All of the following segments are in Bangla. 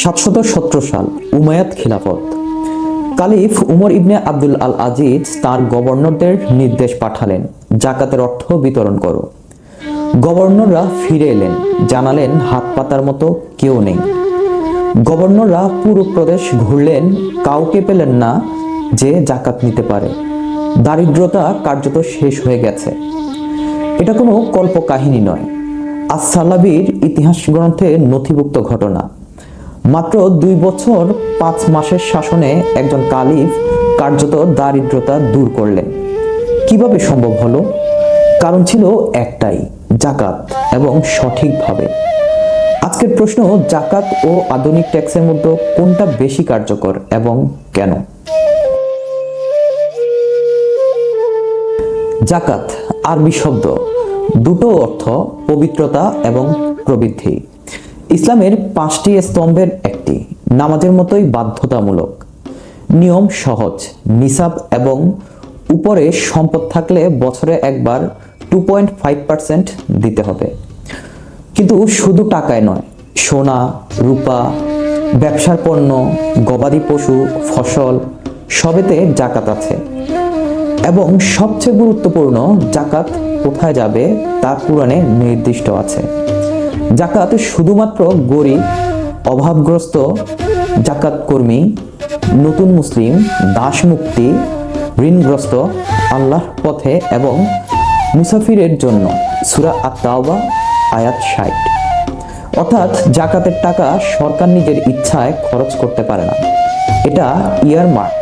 717 সাল উমাইয়াদ খিলাফত। কালিফ উমর ইবনে আব্দুল আল আজিজ তার গভর্নরদের নির্দেশ পাঠালেন, জাকাতের অর্থ বিতরণ করো। গভর্নররা ফিরে এলেন, জানালেন হাত পাতার মতো কেউ নেই। গভর্নররা পুরো প্রদেশ ঘুরলেন, কাউকে পেলেন না যে জাকাত নিতে পারে। দারিদ্রতা কার্যত শেষ হয়ে গেছে। এটা কোনো কল্পকাহিনী নয়, আস-সালাবির ইতিহাস গ্রন্থে নথিভুক্ত ঘটনা। মাত্র 2 বছর 5 মাসের শাসনে একজন কালিফ কার্যত দারিদ্রতা দূর করলেন। কিভাবে সম্ভব হলো? কারণ ছিল একটাই, জাকাত, এবং সঠিকভাবে। আজকের প্রশ্ন, জাকাত ও আধুনিক ট্যাক্সের মধ্যে কোনটা বেশি কার্যকর এবং কেন? জাকাত আরবি শব্দ, দুটো অর্থ পবিত্রতা এবং প্রবৃদ্ধি। ইসলামের 5টি স্তম্ভের একটি, নামাজের মতোই বাধ্যতামূলক। নিয়ম সহজ, নিসাব এবং উপরে সম্পদ থাকলে বছরে একবার 2.5% দিতে হবে। কিন্তু শুধু টাকায় নয়, সোনা, রূপা, ব্যবসার পণ্য, গবাদি পশু, ফসল সবেতে জাকাত আছে। এবং সবচেয়ে গুরুত্বপূর্ণ, জাকাত কোথায় যাবে তা কুরআনে নির্দিষ্ট আছে। জাকাত শুধুমাত্র গরিব, অভাবগ্রস্ত, জাকাত কর্মী, নতুন মুসলিম, দাস মুক্তি, ঋণগ্রস্ত, আল্লাহর পথে এবং মুসাফিরের জন্য। সূরা আত-তাওবা আয়াত 60। অর্থাৎ জাকাতের টাকা সরকার নিজের ইচ্ছায় খরচ করতে পারে না, এটা ইয়ারমার্ক,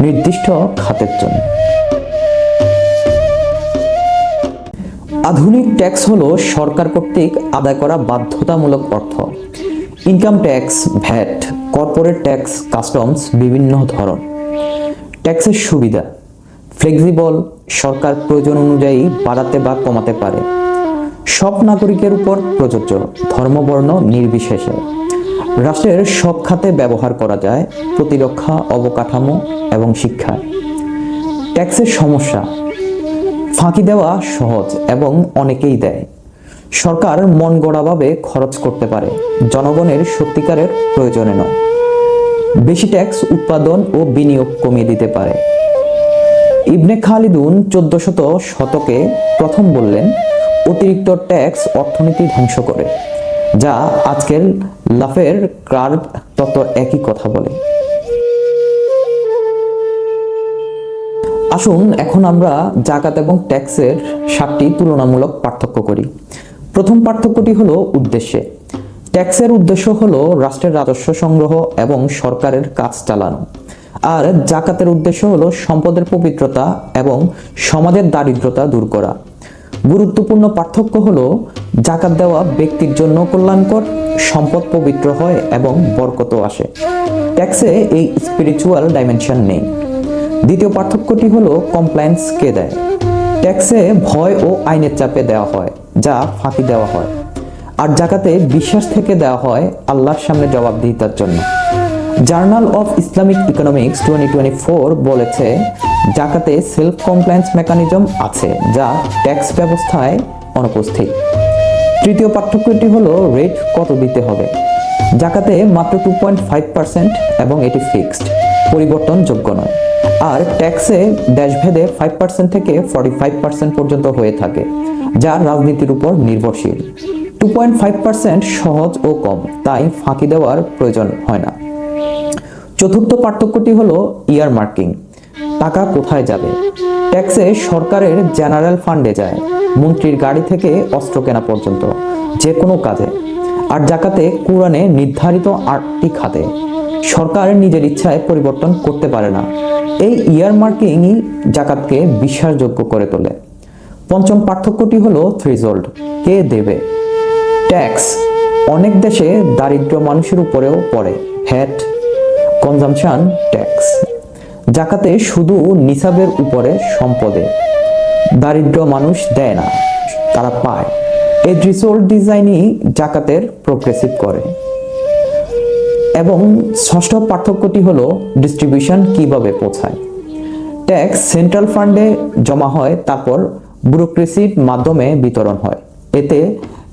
নির্দিষ্ট খাতের জন্য। আধুনিক ট্যাক্স হলো সরকার কর্তৃক আদায় করা বাধ্যতামূলক অর্থ। Income tax, VAT, corporate tax, customs, বিভিন্ন ধরন। ট্যাক্সের সুবিধা ফ্লেক্সিবল, সরকার প্রয়োজন অনুযায়ী বাড়াতে বা কমাতে পারে। সব নাগরিকের উপর প্রযোজ্য, ধর্ম বর্ণ নির্বিশেষে। রাষ্ট্রের সব খাতে ব্যবহার করা যায়, প্রতিরক্ষা, অবকাঠামো এবং শিক্ষায়। ট্যাক্সের সমস্যা, ফাঁকি দেওয়া সহজ এবং অনেকেই দেয়। সরকার মন গড়াভাবে খরচ করতে পারে, জনগণের সত্যিকারের প্রয়োজনে নয়। বেশি ট্যাক্স উৎপাদন ও বিনিয়োগ কমিয়ে দিতে পারে। ইবনে খালিদুন 1400 শতকে প্রথম বললেন, অতিরিক্ত ট্যাক্স অর্থনীতি ধ্বংস করে, যা আজকের লাফের কার্ভ তত একই কথা বলে। আসুন এখন আমরা জাকাত এবং ট্যাক্সের 7টি তুলনামূলক পার্থক্য করি। প্রথম পার্থক্যটি হলো উদ্দেশ্যে। ট্যাক্সের উদ্দেশ্য হলো রাষ্ট্রের রাজস্ব সংগ্রহ এবং সরকারের কাজ চালানো, আর জাকাতের উদ্দেশ্য হলো সম্পদের পবিত্রতা এবং সমাজের দারিদ্রতা দূর করা। গুরুত্বপূর্ণ পার্থক্য হলো, জাকাত দেওয়া ব্যক্তির জন্য কল্যাণকর, সম্পদ পবিত্র হয় এবং বরকত আসে। ট্যাক্সে এই স্পিরিচুয়াল ডাইমেনশন নেই। দ্বিতীয় পার্থক্যটি হলো কমপ্লায়েন্স কে দেয়। ট্যাক্সে ভয় ও আইনের চাপে দেওয়া হয়, যা ফাঁকি দেওয়া হয়। আর জাকাতে বিশ্বাস থেকে দেওয়া হয়, আল্লাহর সামনে জবাবদিহিতার জন্য। জার্নাল অফ ইসলামিক ইকোনমিক্স 2024 বলেছে, জাকাতে সেলফ কমপ্লায়েন্স মেকানিজম আছে, যা ট্যাক্স ব্যবস্থায় অনুপস্থিত। তৃতীয় পার্থক্যটি হলো রেট কত দিতে হবে। জাকাতে মাত্র 2.5% এবং এটি ফিক্সড, পরিবর্তনযোগ্য নয়। আর ট্যাক্সে দেশভেদে 5% থেকে 45% পর্যন্ত হয়ে থাকে, যা রাজনীতির উপর নির্ভরশীল। 2.5% সহজ ও কম, তাই ফাঁকি দেওয়ার প্রয়োজন হয় না। চতুর্থ পার্থক্যটি হলো ইয়ার মার্কিং। টাকা কোথায় যাবে? ট্যাক্সে সরকারের জেনারেল ফান্ডে যায়, মন্ত্রীর গাড়ি থেকে অস্ত্র কেনা পর্যন্ত, যে কোনো কাজে। আর জাকাতে কুরআনে নির্ধারিত 8টি খাতে, সরকার নিজের ইচ্ছায় পরিবর্তন করতে পারে না। এই ইয়ার মার্কিংই জাকাতকে বিশ্বাসযোগ্য করে তোলে। পঞ্চম পার্থক্যটি হলো থ্রেশহোল্ড, কে দেবে। ট্যাক্স অনেক দেশে দারিদ্র মানুষের উপরেও পড়ে, ভ্যাট, কনজাম্পশন ট্যাক্স। জাকাতে শুধু নিসাবের উপরে সম্পদে, দারিদ্র মানুষ দেয় না, তারা পায়। এই থ্রেশহোল্ড ডিজাইনই জাকাতের প্রোগ্রেসিভ করে। এবং ষষ্ঠ পার্থক্যটি হলো ডিস্ট্রিবিউশন, কিভাবে পৌঁছায়। ট্যাক্স সেন্ট্রাল ফান্ডে জমা হয়, তারপর ব্যুরোক্রেসির মাধ্যমে বিতরণ হয়। এতে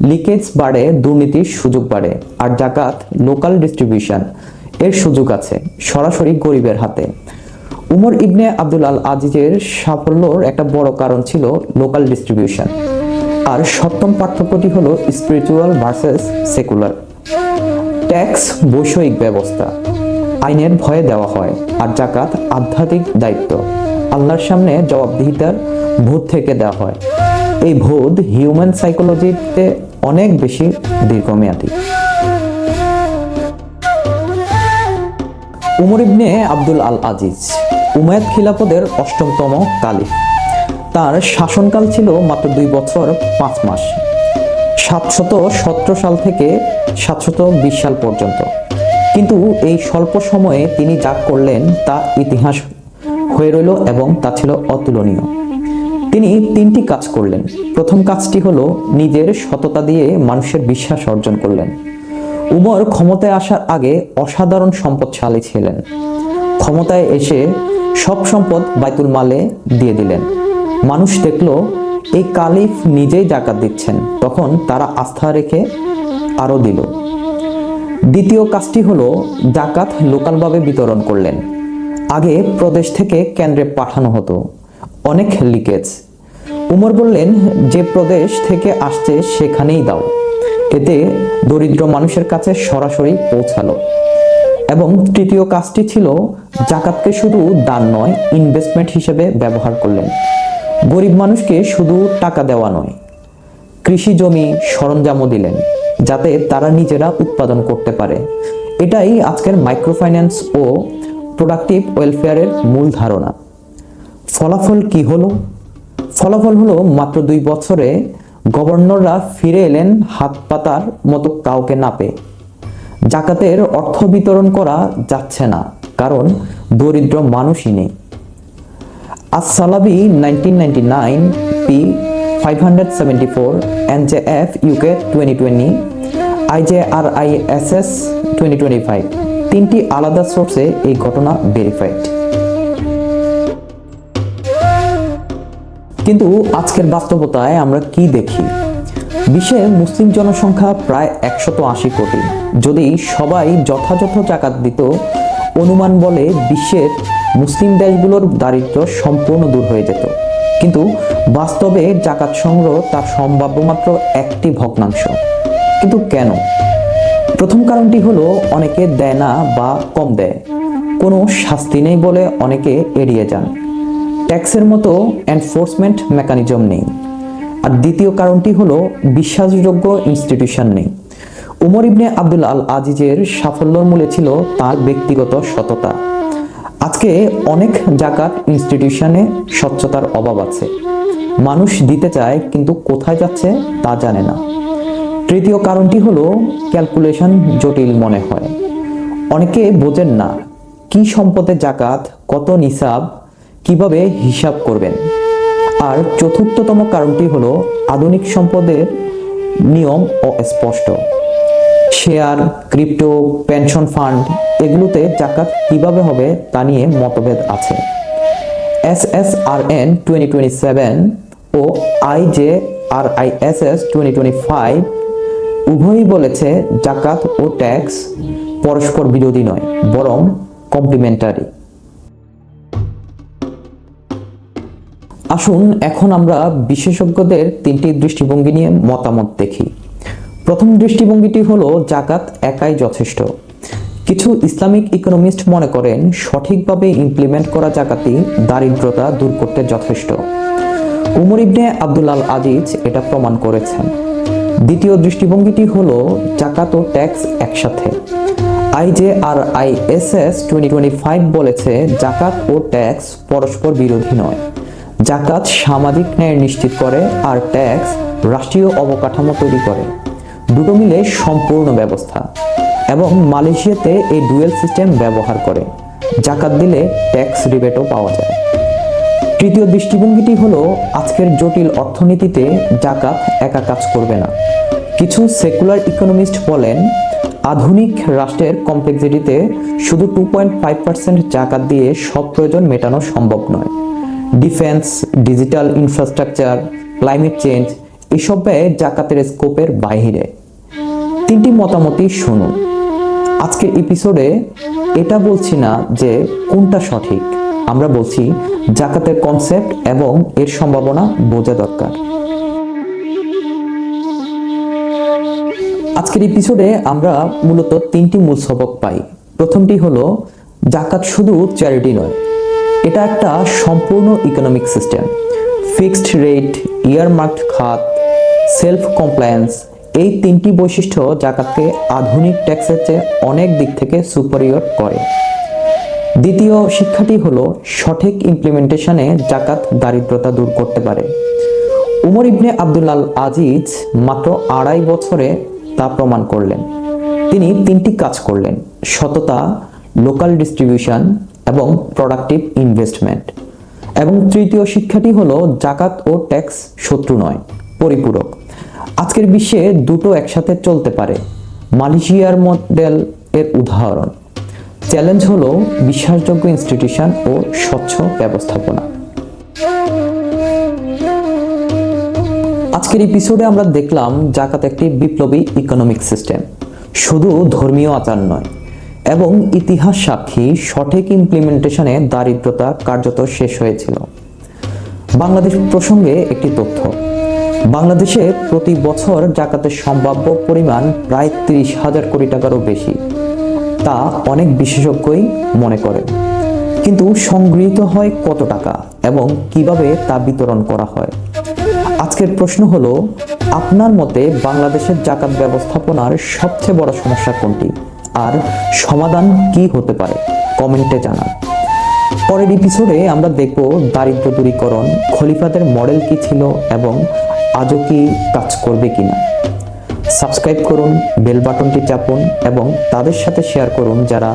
লিকেজ বাড়ে, দুর্নীতির সুযোগ বাড়ে। আর জাকাত লোকাল ডিস্ট্রিবিউশন এর সুযোগ আছে সরাসরি গরিবের হাতে। উমর ইবনে আব্দুল আল আজিজের সাফল্যর একটা বড় কারণ ছিল লোকাল ডিস্ট্রিবিউশন। আর সপ্তম পার্থক্যটি হলো স্পিরিচুয়াল ভার্সেস সেকুলার। ট্যাক্স বৈষয়িক ব্যবস্থা, আইনের ভয়ে দেওয়া হয়। আর জাকাত আধ্যাত্মিক দায়িত্ব, আল্লাহর সামনে জবাবদিহিতার বোধ থেকে দেওয়া হয়। এই বোধ হিউম্যান সাইকোলজিতে অনেক বেশি দীর্ঘমেয়াদী। উমর ইবনে আব্দুল আল আজিজ উমাইয়াদ খিলাফতের অষ্টমতম কালিফ। তার শাসনকাল ছিল মাত্র 2 বছর 5 মাস, 717 সাল থেকে 720 সাল পর্যন্ত। কিন্তু এই স্বল্প সময়ে তিনি যা করলেন তা ইতিহাস হয়ে রইল এবং তা ছিল অতুলনীয়। তিনি 3টি কাজ করলেন। প্রথম কাজটি হলো নিজের সততা দিয়ে মানুষের বিশ্বাস অর্জন করলেন। উমর ক্ষমতায় আসার আগে অসাধারণ সম্পদশালী ছিলেন। ক্ষমতায় এসে সব সম্পদ বাইতুল মালে দিয়ে দিলেন। মানুষ দেখলো এই কালিফ নিজেই জাকাত দিচ্ছেন, তখন তারা আস্থা রেখে আরো দিল। দ্বিতীয় কাজটি হলো জাকাত লোকালভাবে বিতরণ করলেন। আগে প্রদেশ থেকে কেন্দ্রে পাঠানো হতো, অনেক লিকেজ। উমর বললেন, যে প্রদেশ থেকে আসছে সেখানেই দাও। এতে দরিদ্র মানুষের কাছে সরাসরি পৌঁছালো। এবং তৃতীয় কাজটি ছিল জাকাতকে শুধু দান নয়, ইনভেস্টমেন্ট হিসেবে ব্যবহার করলেন। গরিব মানুষকে শুধু টাকা দেওয়া নয়, কৃষি জমি সরঞ্জামও দিলেন, যাতে তারা নিজেরা উৎপাদন করতে পারে। এটাই আজকের মাইক্রোফাইন্যান্স ও প্রোডাক্টিভ ওয়েলফেয়ারের মূল ধারণা। ফলাফল কি হলো? ফলাফল হলো মাত্র 2 বছরে গভর্নররা ফিরে এলেন হাত পাতার মতো কাউকে না পেয়ে। জাকাতের অর্থ বিতরণ করা যাচ্ছে না, কারণ দরিদ্র মানুষই নেই। আস-সালাবি 1999, p 574, NJF UK 2020, IJRISS 2025 3টি আলাদা সোর্সে এই ঘটনা ভেরিফাইড। কিন্তু আজকের বাস্তবতায় আমরা কি দেখি? বিশ্বে মুসলিম জনসংখ্যা প্রায় 180 কোটি। যদি সবাই যথাযথ জাকাত দিত, অনুমান বলে বিশ্বের মুসলিম দেশগুলোর দারিদ্র্য সম্পূর্ণ দূর হয়ে যেত। কিন্তু বাস্তবে জাকাত সংগ্রহ তার সম্ভাব্য মাত্র 1টি ভগ্নাংশ। কিন্তু কেন? প্রথম কারণটি হলো অনেকে দেয় না বা কম দেয়। কোনো শাস্তি নেই বলে অনেকে এড়িয়ে যান। ট্যাক্সের মতো এনফোর্সমেন্ট মেকানিজম নেই। আর দ্বিতীয় কারণটি হলো বিশ্বাসযোগ্য ইনস্টিটিউশন নেই। উমর ইবনে আব্দুল আল আজিজের সাফল্যের মূলে ছিল তার ব্যক্তিগত সততা। আজকে অনেক জাকাত ইনস্টিটিউশনে স্বচ্ছতার অভাব আছে। মানুষ দিতে চায় কিন্তু কোথায় যাচ্ছে তা জানে না। তৃতীয় কারণটি হলো ক্যালকুলেশন জটিল মনে হয়। অনেকে বোঝেন না কি সম্পদে জাকাত, কত নিসাব, কিভাবে হিসাব করবেন। আর চতুর্থতম কারণটি হলো আধুনিক সম্পদের নিয়ম অস্পষ্ট। শেয়ার, ক্রিপ্টো, পেনশন ফান্ড এগুলোতে জাকাত কিভাবে হবে তা নিয়ে মতভেদ আছে। SSRN 2027 ও IJRISS 2025 উভয়ই বলেছে জাকাত ও ট্যাক্স পরস্পর বিরোধী নয়, বরং কমপ্লিমেন্টারি। আসুন এখন আমরা বিশেষজ্ঞদের 3টি দৃষ্টিভঙ্গি নিয়ে মতামত দেখি। প্রথম দৃষ্টিভঙ্গিটি হলো জাকাত একাই যথেষ্ট। কিছু ইসলামিক ইকোনমিস্ট মনে করেন সঠিকভাবে ইমপ্লিমেন্ট করা জাকাতই দারিদ্রতা দূর করতে যথেষ্ট। উমর ইবনে আব্দুল আল আজিজ এটা প্রমাণ করেছেন। দ্বিতীয় দৃষ্টিভঙ্গিটি হলো জাকাত ও ট্যাক্স একসাথে। IJRISS 2025 বলেছে জাকাত ও ট্যাক্স পরস্পর বিরোধী নয়। জাকাত সামাজিক ন্যায় নিশ্চিত করে আর ট্যাক্স রাষ্ট্রীয় অবকাঠামো তৈরি করে। দুটো মিলে সম্পূর্ণ ব্যবস্থা। এবং মালয়েশিয়াতে এই ডুয়েল সিস্টেম ব্যবহার করে। জাকাত দিলে ট্যাক্স রিবেটও পাওয়া যায়। তৃতীয় দৃষ্টিভঙ্গিটি হলো আজকের জটিল অর্থনীতিতে জাকাত একা কাজ করবে না। কিছু সেকুলার ইকোনমিস্ট বলেন আধুনিক রাষ্ট্রের কমপ্লেক্সিটিতে শুধু 2.5% জাকাত দিয়ে সব প্রয়োজন মেটানো সম্ভব নয়। Defence, digital infrastructure, climate change এসব ব্যয় জাকাতের স্কোপের বাইরে। তিনটি মতামতই শুনুন। আজকের এপিসোডে এটা বলছি না যে কোনটা সঠিক, আমরা বলছি জাকাতের কনসেপ্ট এবং এর সম্ভাবনা বোঝা দরকার। আজকের এপিসোডে আমরা মূলত তিনটি মূল সবক পাই। প্রথমটি হলো জাকাত শুধু চ্যারিটি নয়, এটা একটা সম্পূর্ণ ইকোনমিক সিস্টেম। ফিক্সড রেট, ইয়ারমার্কড খাত, সেলফ কমপ্লায়েন্স, এই তিনটি বৈশিষ্ট্য জাকাতকে আধুনিক ট্যাক্সের চেয়ে অনেক দিক থেকে সুপারিয়র করে। দ্বিতীয় শিক্ষাটি হলো সঠিক ইমপ্লিমেন্টেশনে জাকাত দারিদ্রতা দূর করতে পারে। উমর ইবনে আব্দুল আল আজিজ মাত্র 2.5 বছরে তা প্রমাণ করলেন। তিনি তিনটি কাজ করলেন: সততা, লোকাল ডিস্ট্রিবিউশন এবং প্রোডাক্টিভ ইনভেস্টমেন্ট। এবং তৃতীয় শিক্ষাটি হলো জাকাত ও ট্যাক্স শত্রু নয়, পরিপূরক। আজকের বিশ্বে দুটো একসাথে চলতে পারে। মালয়েশিয়ার মডেল এর উদাহরণ। চ্যালেঞ্জ হলো বিশ্বাসযোগ্য ইনস্টিটিউশন ও স্বচ্ছ ব্যবস্থাপনা। আজকের এপিসোডে আমরা দেখলাম জাকাত একটি বিপ্লবী ইকোনমিক সিস্টেম, শুধু ধর্মীয় আচার নয়, এবং ইতিহাস সাক্ষী সঠিক ইমপ্লিমেন্টেশনে দারিদ্রতা কার্যত শেষ হয়েছিল। বাংলাদেশ প্রসঙ্গে একটি তথ্য: বাংলাদেশে প্রতি বছর জাকাতের সম্ভাব্য পরিমাণ প্রায় 30,000 কোটি টাকারও বেশি, তা অনেক বিশেষজ্ঞই মনে করেন। কিন্তু সংগৃহীত হয় কত টাকা এবং কিভাবে তা বিতরণ করা হয়? আজকের প্রশ্ন হলো, আপনার মতে বাংলাদেশের জাকাত ব্যবস্থাপনার সবচেয়ে বড় সমস্যা কোনটি, আর সমাধান কি হতে পারে? কমেন্টে জানান। পরের এপিসোডে আমরা দেখব দারিদ্র দূরীকরণ, খলিফাদের মডেল কি ছিল এবং আজও কি কাজ করবে কিনা। সাবস্ক্রাইব করুন, বেল বাটনটি চাপুন এবং তাদের সাথে শেয়ার করুন যারা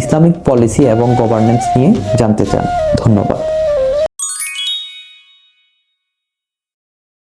ইসলামিক পলিসি এবং গভর্নেন্স নিয়ে জানতে চান। ধন্যবাদ।